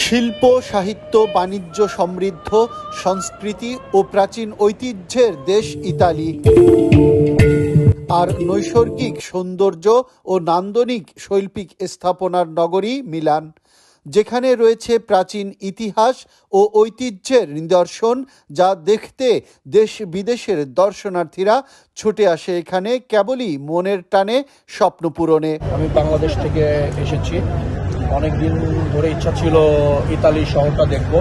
শিল্প, সাহিত্য, বাণিজ্য সমৃদ্ধ সংস্কৃতি ও প্রাচীন ঐতিহ্যের দেশ ইতালি, আর নৈসর্গিক সৌন্দর্য ও নান্দনিক শৈল্পিক স্থাপনার নগরী মিলান, যেখানে রয়েছে প্রাচীন ইতিহাস ও ঐতিহ্যের নিদর্শন, যা দেখতে দেশ বিদেশের দর্শনার্থীরা ছুটে আসে এখানে কেবলই মনের টানে স্বপ্ন পূরণে। আমি বাংলাদেশ থেকে এসেছি। অনেকদিন ধরে ইচ্ছা ছিল ইতালি শহরটা দেখব।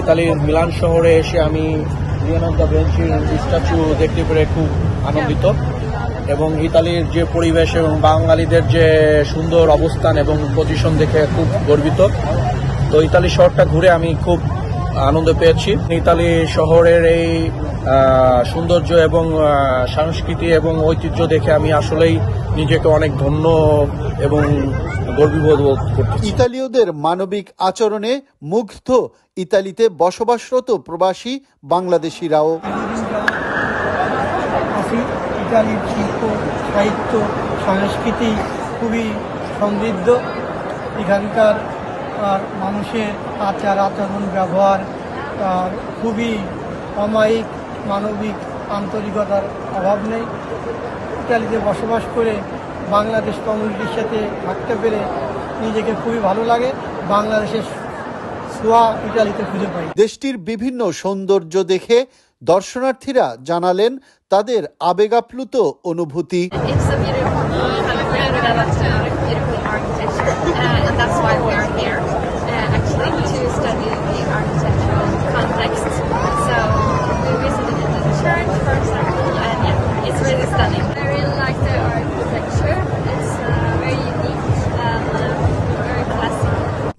ইতালির মিলান শহরে এসে আমি লিওনার্দো দা ভিঞ্চির স্ট্যাচু দেখতে পেরে খুব আনন্দিত, এবং ইতালির যে পরিবেশ এবং বাঙালিদের যে সুন্দর অবস্থান এবং পজিশন দেখে খুব গর্বিত। তো ইতালি শহরটা ঘুরে আমি খুব আনন্দ পেয়েছি। ইতালি শহরের এই সৌন্দর্য এবং সংস্কৃতি এবং ঐতিহ্য দেখে আমি আসলেই নিজেকে অনেক ধন্য এবং গর্বিত বোধ করতেছি। ইতালীয়দের মানবিক আচরণে মুগ্ধ ইতালিতে বসবাসরত প্রবাসী বাংলাদেশিরাও। ইতালির শিল্প, সাহিত্য, সংস্কৃতি খুবই সমৃদ্ধ। এখানকার মানুষের আচার আচরণ ব্যবহার খুবই অমায়িক, মানবিক, আন্তরিকতার অভাব নেই। ইতালিতে বসবাস করে বাংলাদেশ কমিউনিটির সাথে থাকতে পেরে নিজেকে খুবই ভালো লাগে। বাংলাদেশের ছোঁয়া ইতালিতে খুঁজে পাই। দেশটির বিভিন্ন সৌন্দর্য দেখে দর্শনার্থীরা জানালেন তাদের আবেগাপ্লুত অনুভূতি।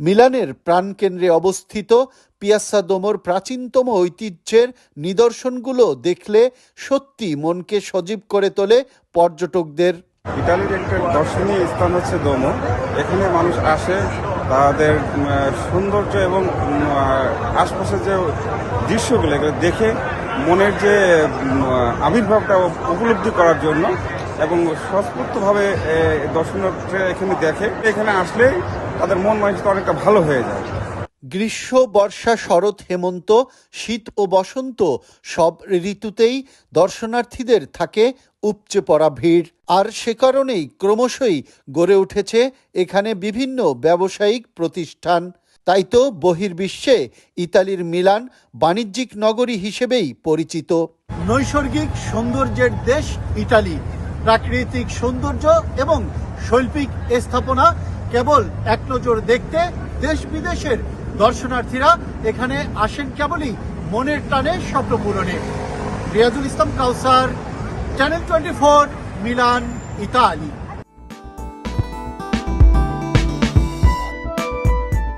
মিলানের প্রাণকেন্দ্রে অবস্থিত পিয়াসা দোমোর প্রাচীনতম ঐতিহ্যের নিদর্শনগুলো দেখলে সত্যি মনকে সজীব করে তোলে পর্যটকদের। ইতালির একটা দর্শনীয় স্থান হচ্ছে দোমো। এখানে মানুষ আসে তাদের সৌন্দর্য এবং আশপাশের যে দৃশ্যগুলো দেখে মনের যে আবির্ভাবটা উপলব্ধি করার জন্য, এবং স্বস্ফূর্তভাবে দর্শনার্থীরা এখানে দেখে। এখানে আসলে তাদের মন মানসিকতা অনেকটা ভালো হয়ে যায়। গ্রীষ্ম, বর্ষা, শরৎ, হেমন্ত, শীত ও বসন্ত সব ঋতুতেই দর্শনার্থীদের থাকে উপচে পড়া ভিড়। আর সে কারণেই ক্রমশই গড়ে উঠেছে এখানে বিভিন্ন ব্যবসায়িক প্রতিষ্ঠান। তাই তো বহির্বিশ্বে ইতালির মিলান বাণিজ্যিক নগরী হিসেবেই পরিচিত। নৈসর্গিক সৌন্দর্যের দেশ ইতালি, প্রাকৃতিক সৌন্দর্য এবং শৈল্পিক স্থাপনা কেবল এক নজর দেখতে দেশ বিদেশের দর্শনার্থীরা এখানে আসেন কেবলই মনের টানে স্বপ্ন পূরণে। রিয়াজুল ইসলাম কাউসার, চ্যানেল 24, মিলান, ইতালি।